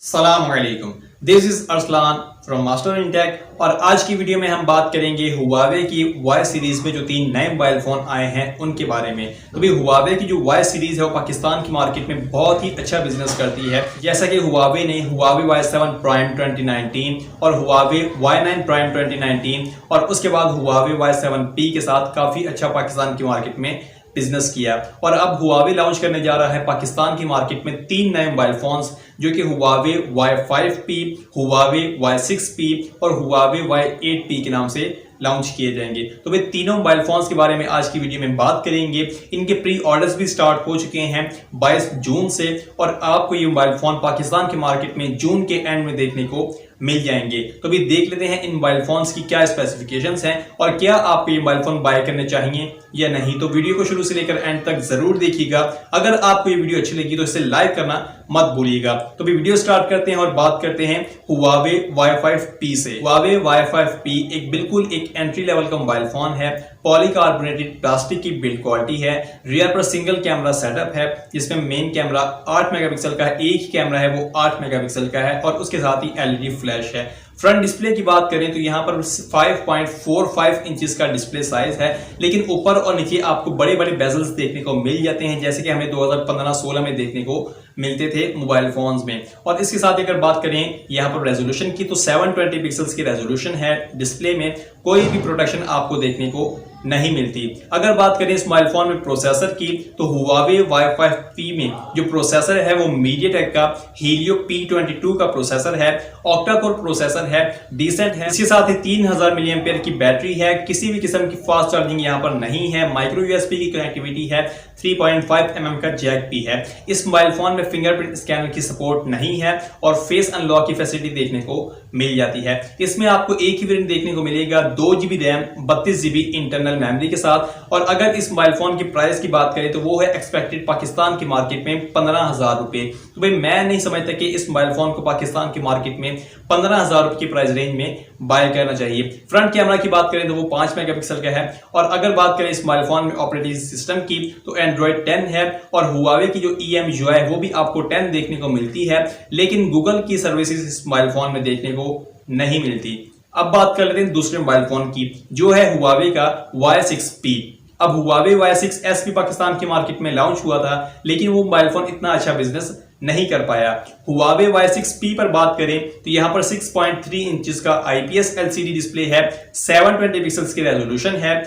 अस्सलाम वालेकुम, this is Arsalan from MasterinTech और आज की वीडियो में हम बात करेंगे Huawei की Y सीरीज में जो 3 नए मोबाइल फोन आए हैं उनके बारे में। तो भाई Huawei की जो Y सीरीज है वो पाकिस्तान की मार्केट में बहुत ही अच्छा बिजनेस करती है। जैसा कि Huawei ने Huawei Y7 Prime 2019 और Huawei Y9 Prime 2019 और उसके बाद Huawei Y7p के साथ काफी अच्छा पाकिस्तान की मार्केट में बिजनेस किया और अब Huawei लॉन्च करने जा रहा है पाकिस्तान की मार्केट में 3 नए मोबाइल फोन्स जो कि Huawei Y5p, Huawei Y6p और Huawei Y8p के नाम से लॉन्च किए जाएंगे। तो वे तीनों मोबाइल फोन्स के बारे में आज की वीडियो में बात करेंगे। इनके प्री ऑर्डर्स भी स्टार्ट हो चुके हैं 22 जून से और आपको ये मोबाइल फोन पाकिस्तान के मार्केट में जून के एंड में देखने को मिल जाएंगे। तो अभी देख लेते हैं इन मोबाइल फोन्स की क्या स्पेसिफिकेशंस हैं और क्या आप ये मोबाइल फोन बाय करने चाहिए या नहीं। तो वीडियो को शुरू से लेकर एंड तक जरूर देखिएगा। अगर आपको ये वीडियो अच्छी लगी तो इसे लाइक करना मत भूलिएगा। तो अभी वीडियो स्टार्ट करते हैं और बात करते हैं Huawei Y5p से। Huawei Y5p एक बिल्कुल एक एंट्री लेवल का मोबाइल फोन है। पॉलीकार्बोनेटेड प्लास्टिक की बिल्ड क्वालिटी है। रियर पर सिंगल कैमरा सेटअप है जिसमें मेन कैमरा 8 मेगापिक्सल का है। एक ही कैमरा है वो 8 मेगापिक्सल का है और उसके साथ ही एलईडी फ्लैश है। फ्रंट डिस्प्ले की बात करें तो यहाँ पर 5.45 इंचेस का डिस्प्ले साइज है, लेकिन ऊपर और नीचे आपको बड़े बड़े बेजल्स देखने को मिल जाते हैं जैसे कि हमें 2015-16 में देखने को मिलते थे मोबाइल फोन्स में। और इसके साथ अगर बात करें यहाँ पर रेजोल्यूशन की तो 720 पिक्सल्स की रेजोल्यूशन है। डिस्प्ले में कोई भी प्रोटेक्शन आपको देखने को नहीं मिलती। अगर बात करें इस मोबाइल फोन में प्रोसेसर की तो Huawei Y5p में जो प्रोसेसर है वो MediaTek का Helio P22 का प्रोसेसर है। ऑक्टा कोर प्रोसेसर है, डिसेंट है। इसके साथ ही 3000 मिली एम्पियर की बैटरी है। किसी भी किस्म की फास्ट चार्जिंग यहाँ पर नहीं है। माइक्रो USB की कनेक्टिविटी है। 3.5 mm का जैक भी है। इस मोबाइल फोन में फिंगरप्रिंट स्कैनर की सपोर्ट नहीं है और फेस अनलॉक की फैसिलिटी देखने को मिल जाती है। इसमें आपको एक ही वेरिएंट देखने को मिलेगा 2GB RAM 32GB internal memory के साथ। और अगर इस मोबाइल फोन की प्राइस की बात करें तो वो है एक्सपेक्टेड पाकिस्तान की मार्केट में 15,000 रुपए। तो भाई मैं नहीं समझता कि इस मोबाइल फोन को पाकिस्तान की मार्केट में 15,000 रुपए की प्राइस रेंज में बाय करना चाहिए। फ्रंट कैमरा की बात करें तो वो 5 मेगापिक्सल का है। और अगर बात करें इस मोबाइल फोन में ऑपरेटिंग सिस्टम की तो एंड्रॉइड 10 है और Huawei की जो EMUI है वो भी आपको 10 देखने को मिलती है, लेकिन गूगल की सर्विसेज इस मोबाइल फोन में देखने को नहीं मिलती। अब बात कर लेते हैं दूसरे मोबाइल फोन की जो है Huawei का Y6p। अब Huawei Y6s भी पाकिस्तान की मार्केट में लॉन्च हुआ था, लेकिन वो मोबाइल फोन इतना अच्छा बिजनेस नहीं कर पाया। Huawei Y6p पर बात करें तो यहाँ पर 6.3 इंचेस का IPS LCD डिस्प्ले है। 720 पिक्सल्स की रेजोल्यूशन है।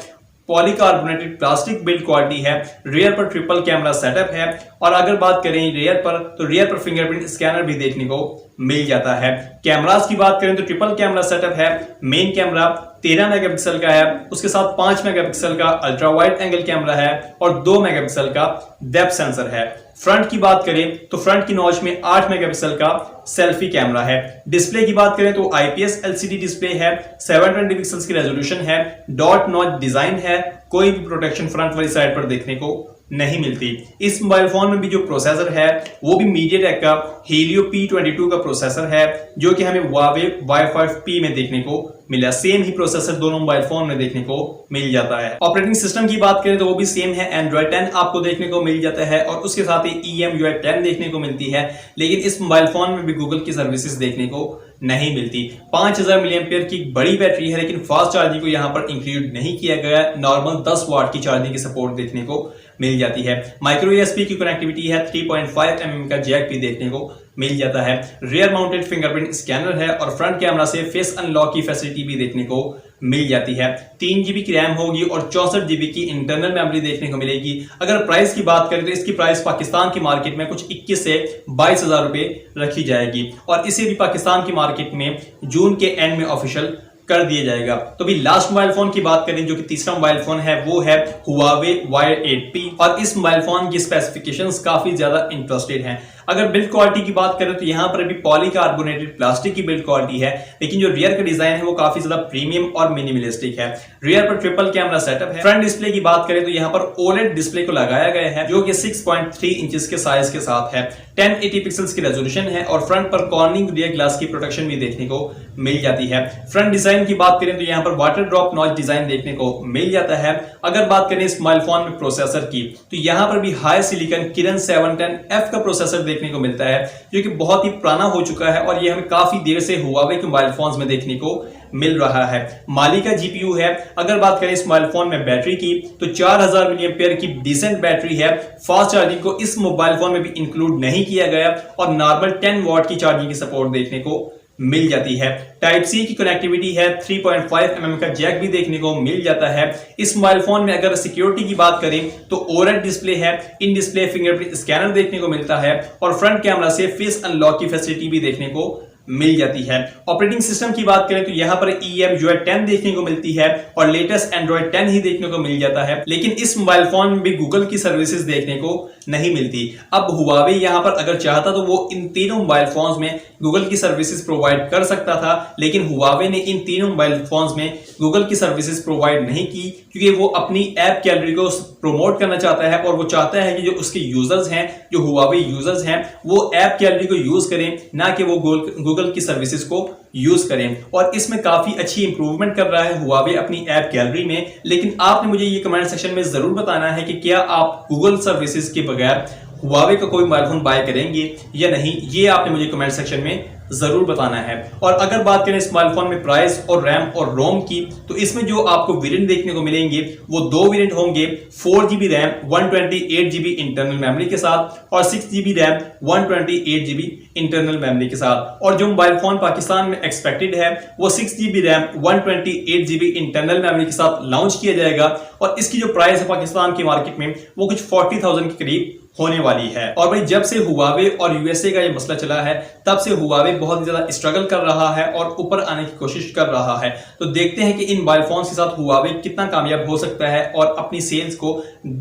पॉलीकार्बोनेटेड प्लास्टिक बिल्ड क्वालिटी है। रियर पर ट्रिपल कैमरा सेटअप है और अगर बात करें रियर पर फिंगरप्रिंट स्कैनर भी देखने को मिल जाता है। कैमरास की बात करें तो ट्रिपल कैमरा सेटअप है। मेन कैमरा 13 मेगापिक्सल का है, उसके साथ 5 मेगापिक्सल का अल्ट्रा वाइड एंगल कैमरा है और 2 मेगापिक्सल का डेप्थ सेंसर है। फ्रंट की बात करें तो फ्रंट की नॉच में 8 मेगापिक्सल का सेल्फी कैमरा है। डिस्प्ले की बात करें तो IPS LCD डिस्प्ले है। 720 पिक्सल्स की रेजोल्यूशन है। डॉट नॉच डिजाइन है। कोई भी प्रोटेक्शन फ्रंट वाली साइड पर देखने को नहीं मिलती। इस मोबाइल फोन में भी जो प्रोसेसर है वो भी MediaTek का Helio P22 का प्रोसेसर है जो कि हमें Huawei Y5p में देखने को मिला। सेम ही प्रोसेसर दोनों मोबाइल फोन में देखने को मिल जाता है। ऑपरेटिंग सिस्टम की बात करें तो वो भी सेम है। एंड्रॉइड 10 आपको देखने को मिल जाता है और उसके साथ ही EMUI 10 देखने को मिलती है, लेकिन इस मोबाइल फोन में भी गूगल की सर्विसेज देखने को नहीं मिलती। 5000 मिली एम्पियर की बड़ी बैटरी है, लेकिन फास्ट चार्जिंग को यहाँ पर इंक्लूड नहीं किया गया। नॉर्मल 10 वाट की चार्जिंग की सपोर्ट देखने को मिल जाती है। माइक्रो USB की कनेक्टिविटी है। 3.5 mm का जैक भी देखने को मिल जाता है। रियर माउंटेड फिंगरप्रिंट स्कैनर है और फ्रंट कैमरा से फेस अनलॉक की फैसिलिटी भी देखने को मिल जाती है। 3GB की रैम होगी और 64GB की इंटरनल मेमोरी देखने को मिलेगी। अगर प्राइस की बात करें तो इसकी प्राइस पाकिस्तान की मार्केट में कुछ 21 से 22,000 रुपए रखी जाएगी और इसे भी पाकिस्तान की मार्केट में जून के एंड में ऑफिशियल कर दिया जाएगा। तो भी लास्ट मोबाइल फोन की बात करें जो कि तीसरा मोबाइल फोन है वो है Huawei Y8p और इस मोबाइल फोन की स्पेसिफिकेशंस काफी ज्यादा इंटरेस्टेड हैं। अगर बिल्ड क्वालिटी की बात करें तो यहाँ पर भी पॉलीकार्बोनेटेड प्लास्टिक की बिल्ड क्वालिटी है, लेकिन जो रियर का डिजाइन है वो काफी ज्यादा प्रीमियम और मिनिमलिस्टिक है। रियर पर ट्रिपल कैमरा सेटअप है। फ्रंट डिस्प्ले की बात करें तो यहाँ पर OLED डिस्प्ले को लगाया गया है जो कि 6.3 इंचेस के साइज के साथ है। 1080 पिक्सल्स की रेजोल्यूशन है और फ्रंट पर कॉर्निंग रियर ग्लास की प्रोटेक्शन भी देखने को मिल जाती है। फ्रंट डिजाइन की बात करें तो यहाँ पर वाटर ड्रॉप नॉच डिजाइन देखने को मिल जाता है। अगर बात करें इस मोबाइल फोन में प्रोसेसर की तो यहाँ पर भी हाई सिलिकॉन किरण 710F का प्रोसेसर देखने को मिलता है जो कि बहुत ही पुराना हो चुका है और ये हमें काफी देर से हुआवे के मोबाइल फोन्स में देखने को मिल रहा है। माली का जीपीयू है। अगर बात करें इस मोबाइल फोन में बैटरी की तो 4000 मिली एम्पेयर की डिसेंट बैटरी है। फास्ट चार्जिंग को इस मोबाइल फोन में भी इंक्लूड नहीं किया गया और नॉर्मल 10 वॉट की चार्जिंग की सपोर्ट देखने को मिल जाती है। टाइप सी की कनेक्टिविटी है। 3.5 mm का जैक भी देखने को मिल जाता है। इस मोबाइल फोन में अगर सिक्योरिटी की बात करें तो ओलेड डिस्प्ले है। इन डिस्प्ले फिंगरप्रिंट स्कैनर देखने को मिलता है और फ्रंट कैमरा से फेस अनलॉक की फैसिलिटी भी देखने को मिल जाती है। ऑपरेटिंग सिस्टम की बात करें तो यहां पर EMUI 10 देखने को मिलती है और लेटेस्ट एंड्रॉइड 10 ही देखने को मिल जाता है, लेकिन इस मोबाइल फोन में भी गूगल की सर्विसेज देखने को नहीं मिलती। अब हुआवे यहां पर अगर चाहता तो वो इन तीनों मोबाइल फोन्स में गूगल की सर्विसेज प्रोवाइड कर सकता था, लेकिन हुआवे ने इन तीनों मोबाइल फोन्स में गूगल की सर्विसेज प्रोवाइड नहीं की क्योंकि वो अपनी ऐप गैलरी को प्रमोट करना चाहता है और वो चाहता है कि जो उसके यूजर्स हैं, जो हुआवे यूजर्स हैं, वो ऐप गैलरी को यूज करें, ना कि वो गूगल की सर्विसेज को यूज करें। और इसमें काफी अच्छी इंप्रूवमेंट कर रहा है हुआवे अपनी ऐप गैलरी में। लेकिन आपने मुझे ये कमेंट सेक्शन में जरूर बताना है कि क्या आप गूगल सर्विसेज के बगैर हुआवे का कोई मोबाइल फोन बाय करेंगे या नहीं, ये आपने मुझे कमेंट सेक्शन में जरूर बताना है। और अगर बात करें इस मोबाइल फोन में प्राइस और रैम और रोम की तो इसमें जो आपको वेरिएंट देखने को मिलेंगे वो दो वेरिएंट होंगे। 4GB RAM 128GB internal memory के साथ और 6GB RAM 128GB internal memory के साथ। और जो मोबाइल फोन पाकिस्तान में एक्सपेक्टेड है वो 6GB RAM 128GB internal memory के साथ लॉन्च किया जाएगा और इसकी जो प्राइस है पाकिस्तान की मार्केट में वो कुछ 40,000 के करीब होने वाली है। और भाई जब से हुआवे और यूएसए का ये मसला चला है तब से हुआवे बहुत ज्यादा स्ट्रगल कर रहा है और ऊपर आने की कोशिश कर रहा है। तो देखते हैं कि इन मोबाइल फोन के साथ हुआवे कितना कामयाब हो सकता है और अपनी सेल्स को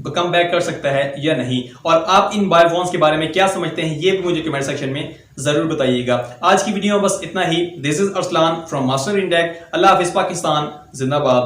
कम बैक कर सकता है या नहीं। और आप इन मोबाइल फोन के बारे में क्या समझते हैं ये भी मुझे कमेंट सेक्शन में जरूर बताइएगा। आज की वीडियो में बस इतना ही। This is Aslan from master in tech. अल्लाह हाफिज। पाकिस्तान जिंदाबाद।